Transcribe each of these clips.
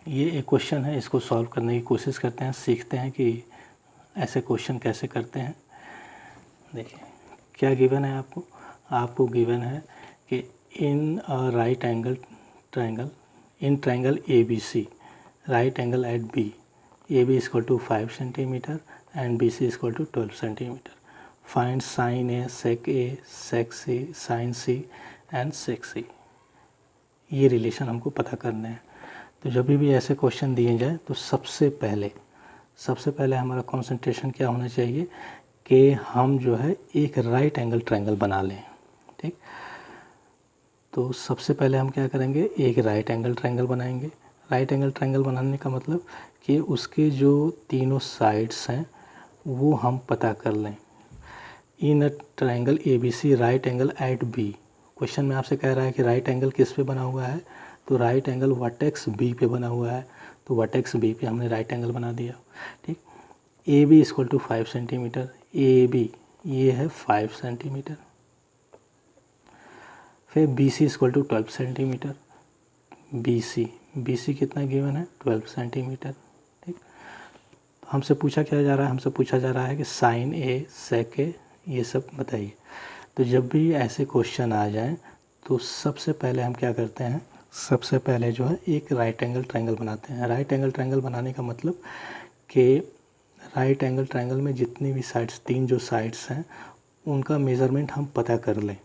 ये एक क्वेश्चन है, इसको सॉल्व करने की कोशिश करते हैं, सीखते हैं कि ऐसे क्वेश्चन कैसे करते हैं। देखिए क्या गिवन है आपको गिवन है कि in right angle triangle, in triangle A B C, right angle at B, A B equal to 5 centimetre and B C equal to 12 centimetre. Find sine A, sec C, sine C and sec C. ये relation हमको पता करने हैं। तो जब भी ऐसे question दिए जाए तो सबसे पहले हमारा कंसंट्रेशन क्या होना चाहिए कि हम जो है एक राइट एंगल ट्रायंगल बना लें। ठीक, तो सबसे पहले हम क्या करेंगे, एक राइट एंगल ट्रायंगल बनाएंगे। राइट एंगल ट्रायंगल बनाने का मतलब कि उसके जो तीनों साइड्स हैं वो हम पता कर लें। In a triangle A B C right angle at B. Question में आपसे कह रहा है कि राइट एंगल किस पे बना हुआ है, तो राइट एंगल वर्टेक्स बी पे बना हुआ है, तो वर्टेक्स बी पे हमने राइट एंगल बना दिया। ठीक, A B equal to 5 centimetre, A B ये है 5 सेंटीमीटर। फिर B C equal to 12 centimetre, B C कितना गिवन है, 12 सेंटीमीटर। ठीक, तो हमसे पूछा क्या जा रहा है, हमसे पूछा जा रहा है कि साइन ए, सेक ए, ये सब बताइए। तो जब भी ऐसे क्वेश्चन आ जाएं तो सबसे पहले हम क्या करते हैं, सबसे पहले जो है एक राइट एंगल ट्रायंगल बनाते हैं। राइट एंगल ट्रायंगल बनाने का मतलब कि राइट एंगल ट्रायंगल में जितनी भी साइड्स, तीन जो साइड्स हैं उनका मेज़रमेंट हम पता कर लें।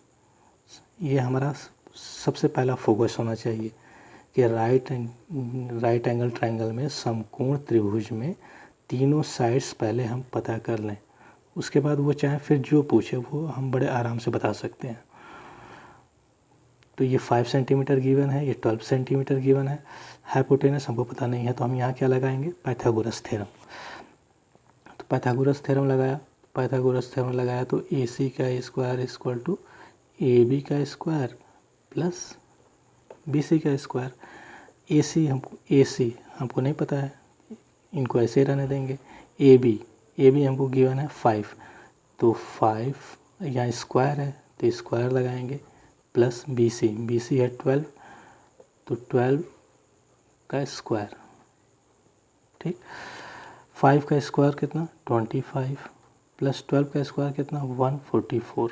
ये हमारा सबसे पहला फोकस होना चाहिए कि राइट एंगल ट्रायंगल में समकोण त्रिभुज में तीनों साइड्स पहले हम पता कर लें। उसके बाद वो चाहे फिर जो पूछे वो हम बड़े आराम से बता सकते हैं। तो ये 5 सेंटीमीटर गिवन है, ये 12 सेंटीमीटर गिवन है। हाइपोटेनस हमको पता नहीं है, तो हम यहाँ क्या लगाएंगे, पाइथागोरस थ्योरम। तो पाइथागोरस थ्योरम लगाया तो ए सी का square equal to A B का स्क्वायर प्लस बी सी का स्क्वायर। ए सी हमको नहीं पता है, इनको ऐसे ही रहने देंगे। ए बी हमको गिवन है 5, तो 5 यहाँ स्क्वायर है तो स्क्वायर लगाएंगे प्लस बी सी है 12, तो 12 का स्क्वायर। ठीक, 5 का स्क्वायर कितना 25 प्लस 12 का स्क्वायर कितना 144।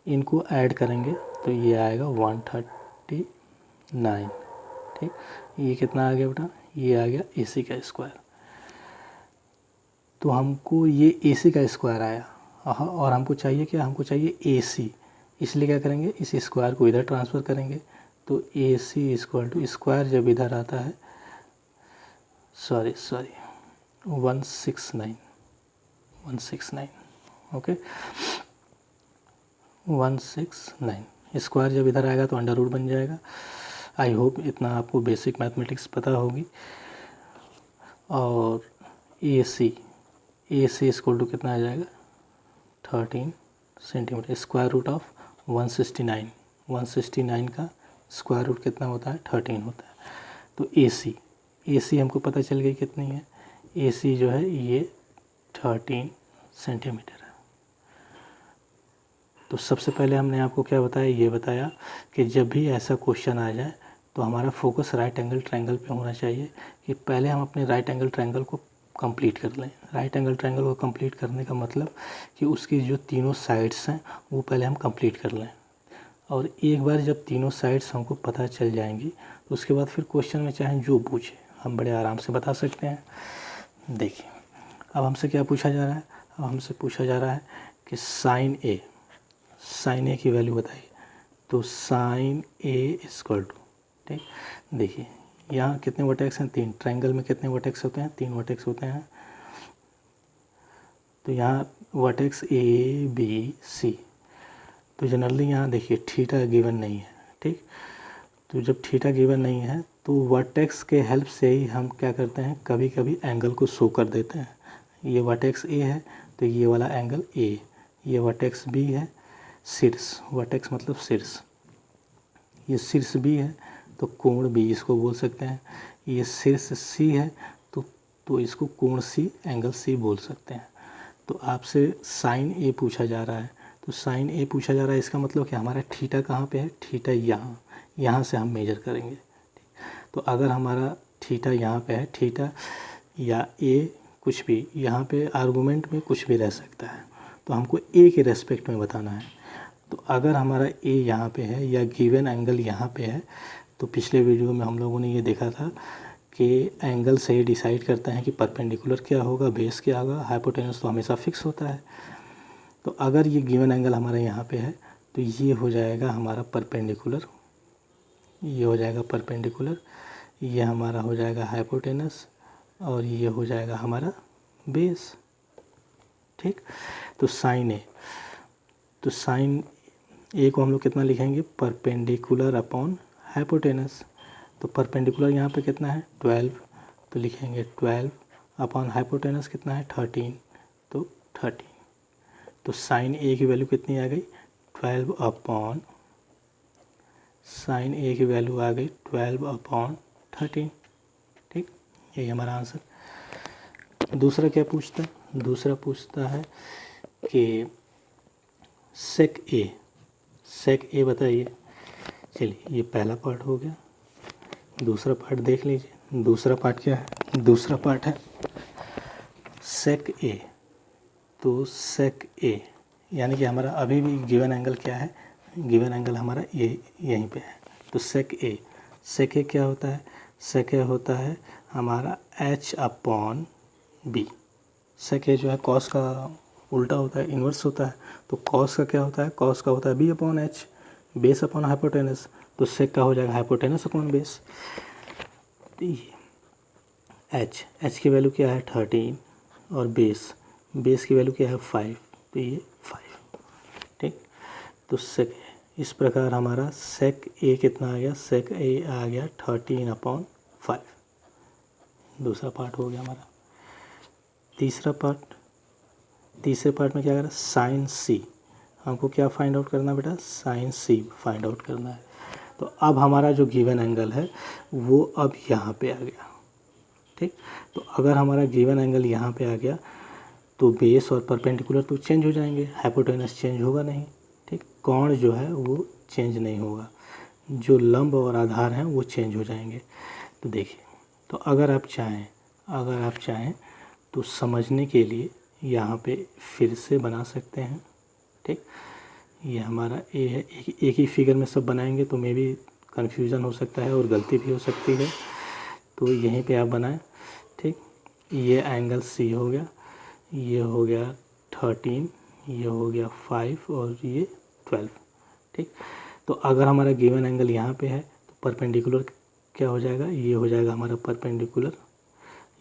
इनको ऐड करेंगे तो ये आएगा 139। ठीक, ये कितना आ गया बेटा, ये आ गया ए सी का स्क्वायर। तो हमको ये ए सी का स्क्वायर आया और हमको चाहिए क्या, हमको चाहिए ए सी। इसलिए क्या करेंगे, इस स्क्वायर को इधर ट्रांसफ़र करेंगे। तो A C equal to square जब इधर आता है, सॉरी 169, ओके 169। स्क्वायर जब इधर आएगा तो अंडर रूट बन जाएगा। आई होप इतना आपको बेसिक मैथमेटिक्स पता होगी। और ए सी इक्वल टू कितना आ जाएगा 13 सेंटीमीटर। स्क्वायर रूट ऑफ 169 का स्क्वायर रूट कितना होता है 13 होता है। तो ए सी हमको पता चल गई कितनी है, ए सी जो है ये 13 सेंटीमीटर है। तो सबसे पहले हमने आपको क्या बताया, ये बताया कि जब भी ऐसा क्वेश्चन आ जाए तो हमारा फोकस राइट एंगल ट्रायंगल पे होना चाहिए कि पहले हम अपने राइट एंगल ट्रायंगल को कंप्लीट कर लें। राइट एंगल ट्रायंगल को कंप्लीट करने का मतलब कि उसकी जो तीनों साइड्स हैं वो पहले हम कंप्लीट कर लें। और एक बार जब तीनों साइड्स हमको पता चल जाएंगी तो उसके बाद फिर क्वेश्चन में चाहे जो पूछे हम बड़े आराम से बता सकते हैं। देखिए अब हमसे क्या पूछा जा रहा है, अब हमसे पूछा जा रहा है कि साइन ए की वैल्यू बताइए। तो साइन ए इक्वल टू, ठीक, देखिए यहाँ कितने वर्टेक्स हैं, 3। ट्रायंगल में कितने वर्टेक्स होते हैं, 3 वर्टेक्स होते हैं। तो यहाँ वर्टेक्स ए बी सी, तो जनरली यहाँ देखिए थीटा गिवन नहीं है। ठीक, तो जब थीटा गिवन नहीं है तो वर्टेक्स के हेल्प से ही हम क्या करते हैं, कभी कभी एंगल को शो कर देते हैं। ये वर्टेक्स ए है तो ये वाला एंगल ए, ये वर्टेक्स बी है, शीर्ष, वर्टेक्स मतलब शीर्ष, ये शीर्ष बी है तो कोण बी इसको बोल सकते हैं। ये शीर्ष सी है तो इसको कोण सी, एंगल सी बोल सकते हैं। तो आपसे साइन ए पूछा जा रहा है, तो साइन ए पूछा जा रहा है, इसका मतलब कि हमारा थीटा कहाँ पे है, थीटा यहाँ से हम मेजर करेंगे। तो अगर हमारा थीटा यहाँ पे है, थीटा या ए कुछ भी, यहाँ पे आर्गूमेंट में कुछ भी रह सकता है, तो हमको ए के रेस्पेक्ट में बताना है। तो अगर हमारा ए यहाँ पे है या गिवन एंगल यहाँ पे है, तो पिछले वीडियो में हम लोगों ने ये देखा था कि एंगल से ही डिसाइड करते हैं कि परपेंडिकुलर क्या होगा, बेस क्या होगा, हाइपोटेनस तो हमेशा फिक्स होता है। तो अगर ये गिवन एंगल हमारा यहाँ पे है तो ये हो जाएगा हमारा परपेंडिकुलर, ये हो जाएगा परपेंडिकुलर, ये हमारा हो जाएगा हाइपोटेनस और ये हो जाएगा हमारा बेस। ठीक, तो साइन ए, तो साइन ए को हम लोग कितना लिखेंगे, परपेंडिकुलर अपॉन हाइपोटेनस। तो परपेंडिकुलर यहाँ पे कितना है 12, तो लिखेंगे 12 अपॉन हाइपोटेनस कितना है 13, तो 13। तो साइन ए की वैल्यू कितनी आ गई 12 अपॉन, साइन ए की वैल्यू आ गई 12 अपॉन 13। ठीक, यही हमारा आंसर। दूसरा क्या पूछता है, दूसरा पूछता है कि सेक ए, सेक ए बताइए। चलिए ये पहला पार्ट हो गया, दूसरा पार्ट देख लीजिए। दूसरा पार्ट क्या है, दूसरा पार्ट है सेक ए। तो सेक ए यानी कि हमारा अभी भी गिवन एंगल क्या है, गिवन एंगल हमारा ये यहीं पे है। तो सेक ए, सेक ए क्या होता है, सेक ए होता है हमारा एच अपॉन बी। सेक ए जो है कॉस का उल्टा होता है, इन्वर्स होता है। तो कॉस का क्या होता है, कॉस का होता है B upon H, base upon hypotenuse. तो सेक का हो जाएगा hypotenuse upon base. H, H की वैल्यू क्या है 13 और बेस, बेस की वैल्यू क्या है 5, तो ये 5। ठीक, तो सेक, इस प्रकार हमारा सेक ए कितना आ गया, सेक ए आ गया 13 अपॉन 5। दूसरा पार्ट हो गया हमारा। तीसरा पार्ट, तीसरे पार्ट में क्या करें, साइन सी। हमको क्या फाइंड आउट करना है बेटा, साइन सी फाइंड आउट करना है। तो अब हमारा जो गिवन एंगल है वो अब यहाँ पे आ गया। ठीक, तो अगर हमारा गिवन एंगल यहाँ पे आ गया तो बेस और परपेंडिकुलर तो चेंज हो जाएंगे, हाइपोटेनस चेंज होगा नहीं। ठीक, कोण जो है वो चेंज नहीं होगा, जो लंब और आधार हैं वो चेंज हो जाएंगे। तो देखिए, तो अगर आप चाहें, अगर आप चाहें तो समझने के लिए यहाँ पे फिर से बना सकते हैं। ठीक, ये हमारा ए है, एक ही फिगर में सब बनाएंगे तो मे भी कन्फ्यूज़न हो सकता है और गलती भी हो सकती है, तो यहीं पे आप बनाएं। ठीक, ये एंगल सी हो गया, ये हो गया 13, ये हो गया 5 और ये 12। ठीक, तो अगर हमारा गिवन एंगल यहाँ पे है तो परपेंडिकुलर क्या हो जाएगा, ये हो जाएगा हमारा परपेंडिकुलर,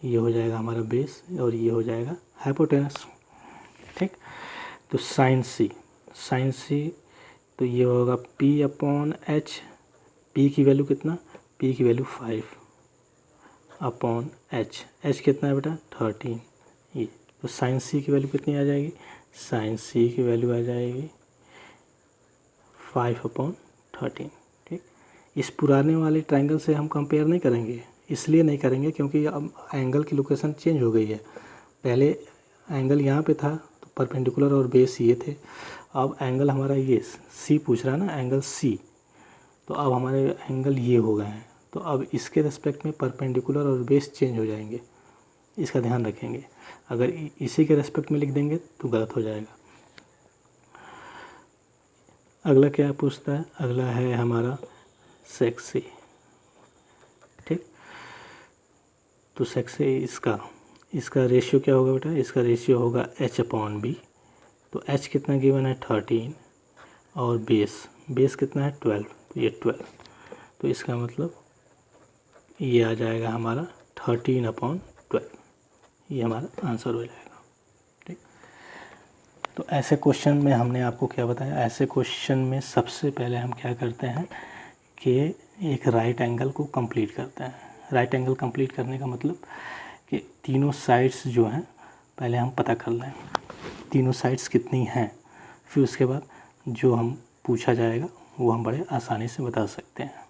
ये हो जाएगा हमारा बेस और ये हो जाएगा हाइपोटेनस। ठीक, तो साइन सी, साइन सी तो ये होगा पी अपॉन एच। पी की वैल्यू कितना, पी की वैल्यू 5 अपॉन एच, एच कितना है बेटा 13। ये तो साइन सी की वैल्यू कितनी आ जाएगी, साइन सी की वैल्यू आ जाएगी 5 अपॉन 13। ठीक, इस पुराने वाले ट्रायंगल से हम कंपेयर नहीं करेंगे, इसलिए नहीं करेंगे क्योंकि अब एंगल की लोकेशन चेंज हो गई है। पहले एंगल यहाँ पे था तो परपेंडिकुलर और बेस ये थे, अब एंगल हमारा ये सी पूछ रहा है ना, एंगल सी, तो अब हमारे एंगल ये हो गए हैं। तो अब इसके रेस्पेक्ट में परपेंडिकुलर और बेस चेंज हो जाएंगे, इसका ध्यान रखेंगे। अगर इसी के रेस्पेक्ट में लिख देंगे तो गलत हो जाएगा। अगला क्या पूछता है, अगला है हमारा सेक सी। ठीक, तो सेक सी इसका रेशियो क्या होगा बेटा, इसका रेशियो होगा एच अपॉन बी। तो एच कितना गिवन है 13 और बेस कितना है 12, तो ये 12। तो इसका मतलब ये आ जाएगा हमारा 13 अपॉन 12, ये हमारा आंसर हो जाएगा। ठीक, तो ऐसे क्वेश्चन में हमने आपको क्या बताया, ऐसे क्वेश्चन में सबसे पहले हम क्या करते हैं कि एक राइट एंगल को कंप्लीट करते हैं। राइट एंगल कंप्लीट करने का मतलब कि तीनों साइड्स जो हैं पहले हम पता कर लें तीनों साइड्स कितनी हैं, फिर उसके बाद जो हम पूछा जाएगा वो हम बड़े आसानी से बता सकते हैं।